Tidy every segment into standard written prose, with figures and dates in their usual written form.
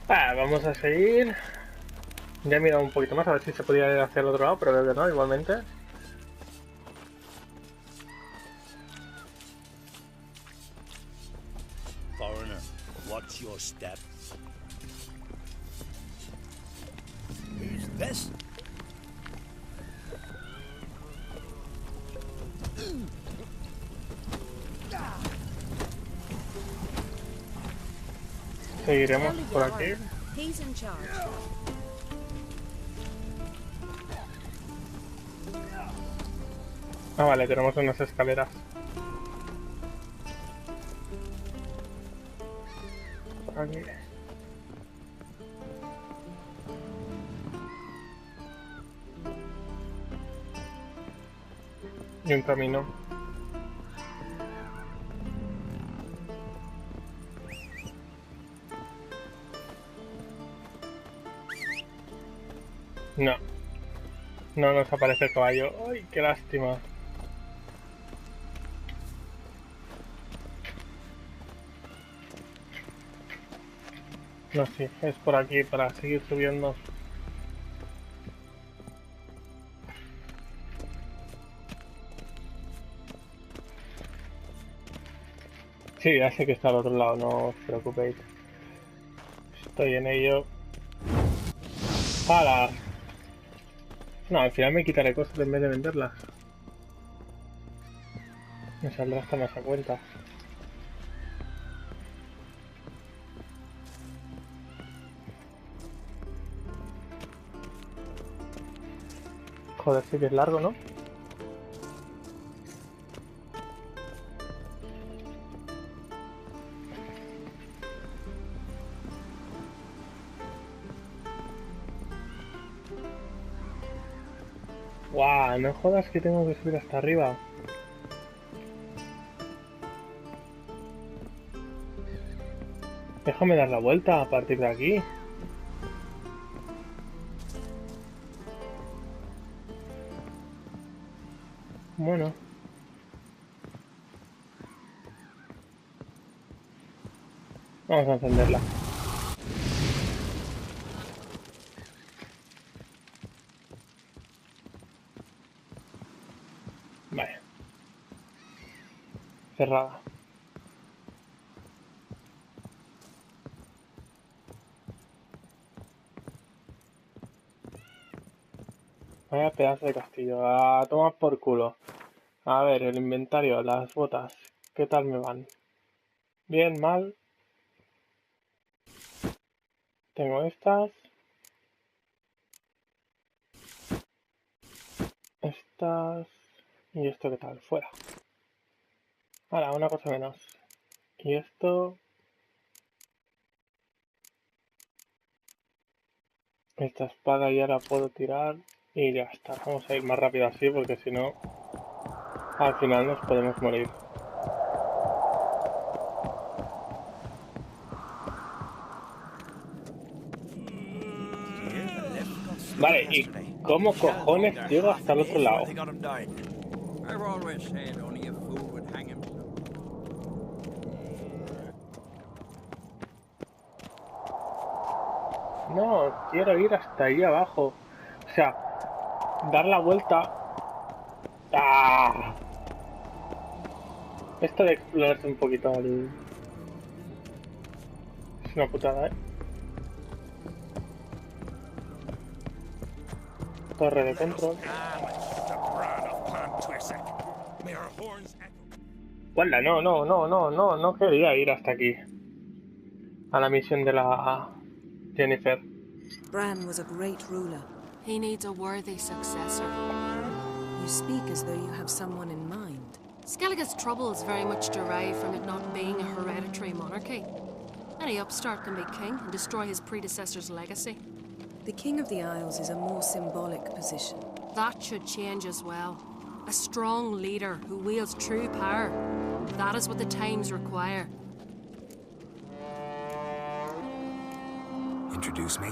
Vamos a seguir. Ya he mirado un poquito más a ver si se podía ir hacia el otro lado, pero creo que no, igualmente. Foreigner, watch your step. Who's this? Seguiremos por aquí. He's in charge. Ah, vale, tenemos unas escaleras. Por aquí. Y un camino. No. No nos aparece el caballo. ¡Ay, qué lástima! No, sí, es por aquí para seguir subiendo. Sí, ya sé que está al otro lado, no os preocupéis. Estoy en ello. ¡Hala! No, al final me quitaré cosas en vez de venderlas. Me saldrá hasta más a cuenta. Joder, sí que es largo, ¿no? ¡Guau! No jodas que tengo que subir hasta arriba. Déjame dar la vuelta a partir de aquí. Bueno. Vamos a encenderla. Vale. Cerrada. Vaya pedazo de castillo. A tomar por culo. A ver, el inventario, las botas. ¿Qué tal me van? Bien, mal. Tengo estas. Estas. ¿Y esto qué tal? Fuera. Ahora, una cosa menos. Y esto. Esta espada ya la puedo tirar. Y ya está. Vamos a ir más rápido así porque si no. Al final nos podemos morir. Vale, ¿y cómo cojones llego hasta el otro lado? No, quiero ir hasta ahí abajo. O sea, dar la vuelta. ¡Ah! Esto de explorarse un poquito es una putada, ¿eh? Torre de control. ¡Wala! No quería ir hasta aquí. A la misión de la Jennifer. Bran was a great ruler. He needs a worthy successor. You speak as though you have someone in mind. Skelge's troubles very much derive from it not being a hereditary monarchy. Any upstart can be king and destroy his predecessor's legacy. The King of the Isles is a more symbolic position. That should change as well. A strong leader who wields true power. That is what the times require. Introduce me?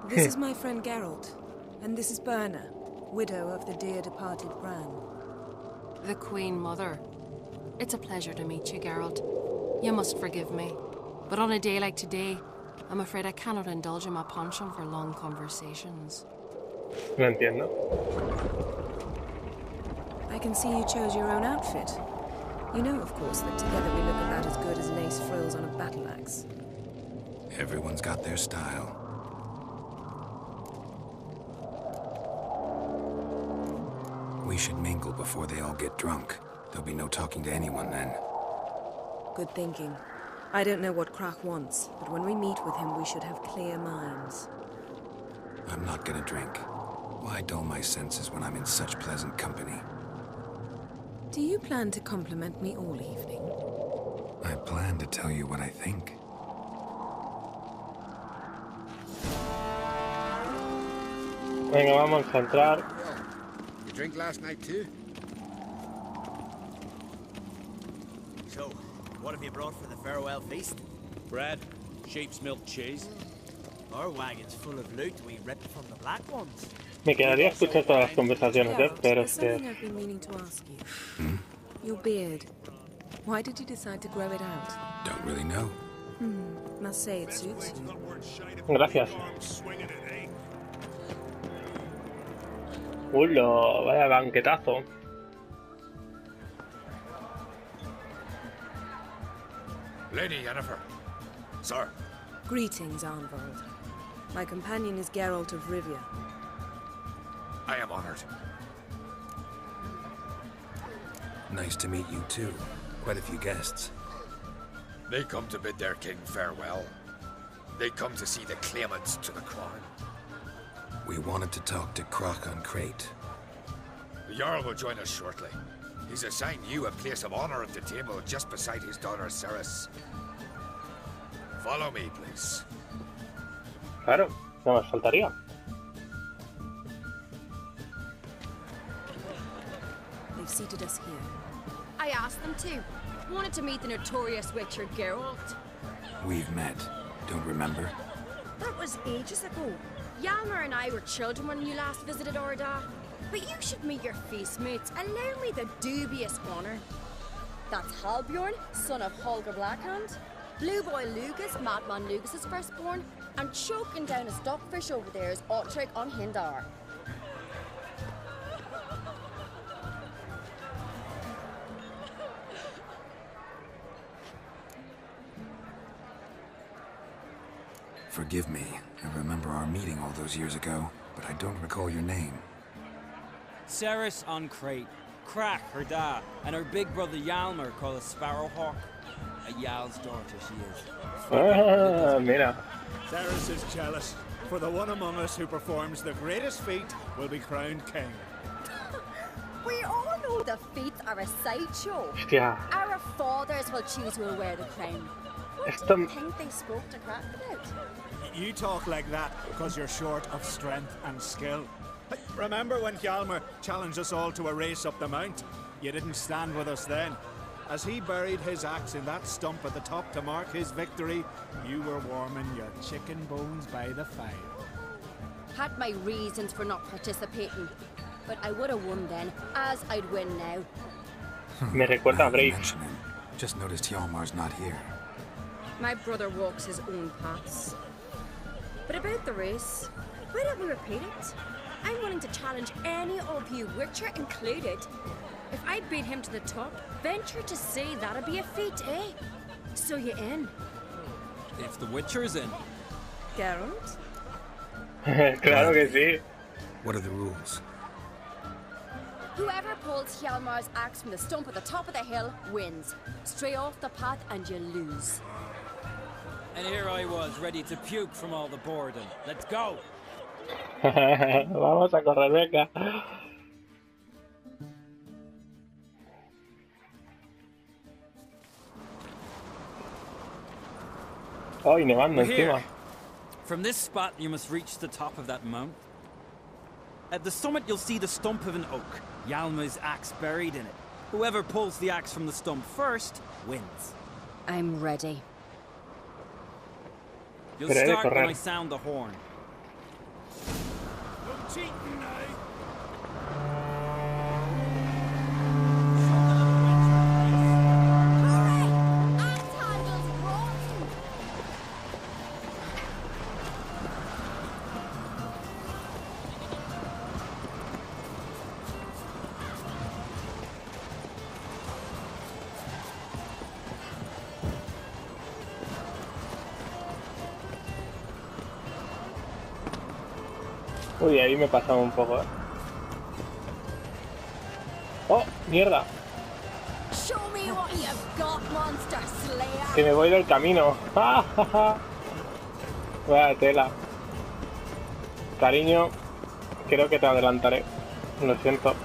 This is my friend Geralt, and this is Berna, widow of the dear departed Bran. The Queen Mother. It's a pleasure to meet you, Geralt. You must forgive me. But on a day like today, I'm afraid I cannot indulge in my penchant for long conversations. No entiendo. I can see you chose your own outfit. You know, of course, that together we look about as good as lace frills on a battle axe. Everyone's got their style. We should mingle before they all get drunk. There'll be no talking to anyone then. Good thinking. I don't know what Krach wants, but when we meet with him, we should have clear minds. I'm not gonna drink. Why dull my senses when I'm in such pleasant company? Do you plan to compliment me all evening? I plan to tell you what I think. Venga, vamos a entrar. You drink last night too? So, what have you brought for the farewell feast? Bread, sheep's milk cheese. Our wagon's full of loot we ripped from the black ones. Me quedaría escuchar todas las conversaciones, Geralt, pero there's es something que... I've been meaning to ask you. Your beard. Why did you decide to grow it out? Don't really know. Must say it suits you. Gracias. Ulo, vaya banquetazo. Lady Yennefer. Sir. Greetings, Arnvold. My companion is Geralt of Rivia. I am honored. Nice to meet you too. Quite a few guests. They come to bid their king farewell. They come to see the claimants to the crown. We wanted to talk to Krach on Crate. The Jarl will join us shortly. He's assigned you a place of honor at the table just beside his daughter Ceres. Follow me, please. Claro, no más faltaría. They've seated us here. I asked them to. Wanted to meet the notorious witcher Geralt. We've met. Don't remember? That was ages ago. Yalmer and I were children when you last visited Orda. But you should meet your feast mates. Allow me the dubious honor. That's Halbjorn, son of Holger Blackhand. Blue Boy Lucas, Madman Lucas's firstborn. And choking down a stockfish over there is Otric on Hindar. Forgive me. I remember our meeting all those years ago, but I don't recall your name. Ceres on Crate, Krach, her dad, and her big brother Yalmer called a Sparrowhawk. A Yal's daughter she is. Ah, mira. Ceres is jealous, for the one among us who performs the greatest feat will be crowned king. We all know the feats are a sideshow. Hostia. Our fathers will choose who will wear the crown. What Esto- do you think they spoke to Krach about? You talk like that because you're short of strength and skill. Remember when Hjalmar challenged us all to a race up the mount? You didn't stand with us then. As he buried his axe in that stump at the top to mark his victory, you were warming your chicken bones by the fire. Had my reasons for not participating, but I would have won then, as I'd win now. Me recuerda a Now you Break. mention him. Just noticed Hjalmar's not here. My brother walks his own paths. But about the race, why don't we repeat it? I'm willing to challenge any of you, Witcher included. If I beat him to the top, venture to say that'd be a feat, eh? So you in? If the Witcher's in. Geralt? Claro que sí. What are the rules? Whoever pulls Hjalmar's axe from the stump at the top of the hill wins. Stray off the path and you lose. And here I was, ready to puke from all the boredom. Let's go! Vamos a correr, venga. Ay, nevando We're here. encima. From this spot, you must reach the top of that mount. At the summit, you'll see the stump of an oak. Yalma's axe buried in it. Whoever pulls the axe from the stump first wins. I'm ready. You'll Pero he de start when correr. I sound the horn. No cheating now. Uy, ahí me pasaba un poco, ¿eh? ¡Oh, mierda! Show me what you've got, monster slayer. Que me voy del camino. ¡Ja, ja, ja! Vaya tela. Cariño, creo que te adelantaré. Lo siento.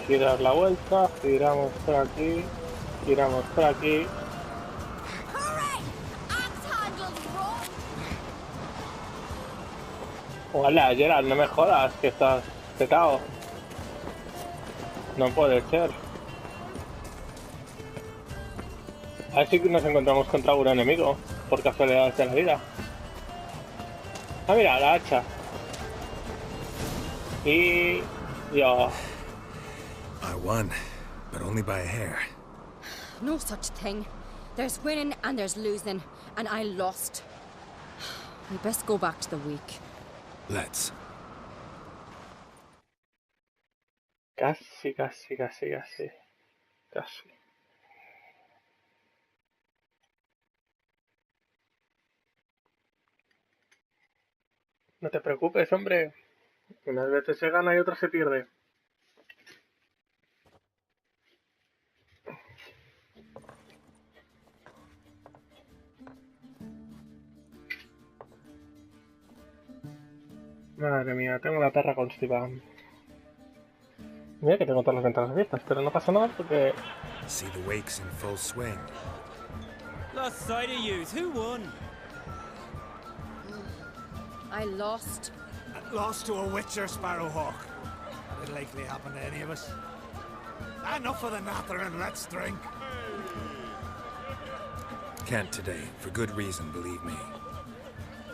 Girar la vuelta, giramos por aquí, giramos por aquí. Hooray! Axe handles roll. Hola, Gerald, no me jodas que estás petado. No puede ser. A ver si nos encontramos contra un enemigo, por casualidades de la vida. Ah, mira, la hacha. Y... yo... I won, but only by a hair. No such thing. There's winning and there's losing, and I lost. We best go back to the week. Let's. Casi, casi, casi, casi. Casi. No te preocupes, hombre. Unas veces se gana y otras se pierde. Madre mía, tengo la perra constipada. Mira que tengo todas las ventanas abiertas, pero no pasa nada porque... See the wakes in full swing. Lost sight of yous. Who won? I lost. Lost to a witcher, Sparrowhawk. It'll likely happen to any of us. Enough of the nattering, let's drink. Can't today, for good reason, believe me.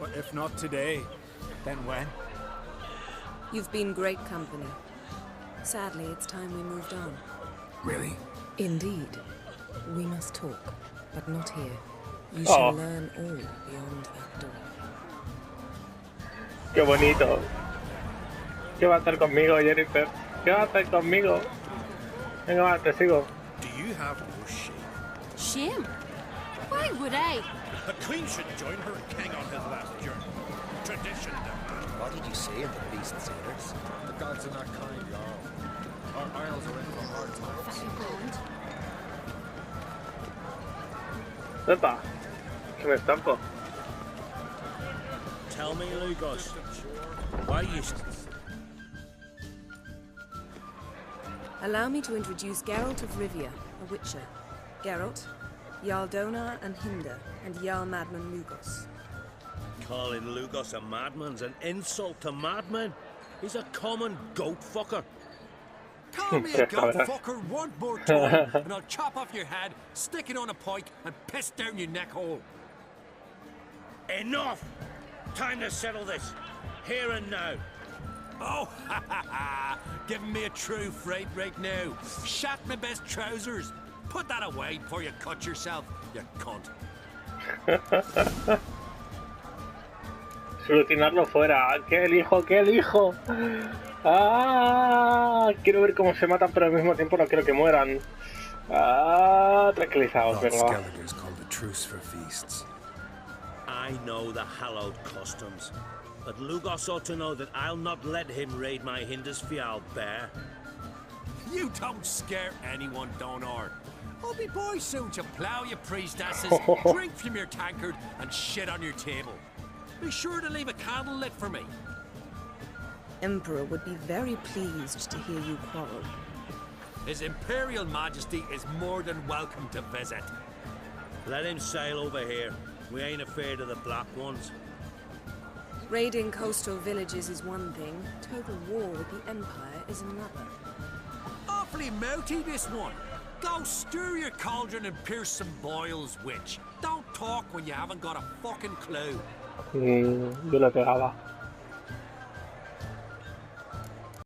Well, if not today, then when? You've been great company. Sadly, it's time we moved on. Really? Indeed. We must talk, but not here. You Oh. shall learn all beyond that door. ¡Qué bonito! ¿Qué va a estar conmigo, Jennifer? ¿Qué va a estar conmigo? Venga, va, te sigo. Do you have no shame? Shame? Why would I? The Queen should join her king on his last journey. Tradition demands. What did you say in the Beast Sailors? The gods are not kind, y'all. Our isles are in for hard times. Vagabond. ¡Epa! Que me estampo. Tell me, Lugos, why you... Allow me to introduce Geralt of Rivia, a witcher. Geralt, Jarl Donar and Hinder, and Jarl Madman Lugos. Calling Lugos a madman's an insult to madmen. He's a common goat fucker. Call me a goat fucker one more time, and I'll chop off your head, stick it on a pike, and piss down your neck hole. Enough! Time to settle this. Here and now. Oh, ha ha ha! Giving me a true fright right now. Shat my best trousers. Put that away before you cut yourself, you cunt. Solucionarlo fuera. ¿Qué elijo? ¿Qué elijo? ¡Ah! Quiero ver cómo se matan, pero al mismo tiempo no quiero que mueran. ¡Ah! Tranquilizados, Thought venga. va. Skellge's called a truce for feasts. I know the hallowed customs, but Lugos ought to know that I'll not let him raid my Hindisfial bear. You don't scare anyone, Donar. I'll be boy soon to plough your priestesses, drink from your tankard, and shit on your table. Be sure to leave a candle lit for me. Emperor would be very pleased to hear you quarrel. His Imperial Majesty is more than welcome to visit. Let him sail over here. We ain't afraid of the Black Ones. Raiding coastal villages is one thing. Total war with the Empire is another. Awfully mouty, this one. Go stir your cauldron and pierce some boils, witch. Don't talk when you haven't got a fucking clue. Yo le pegaba.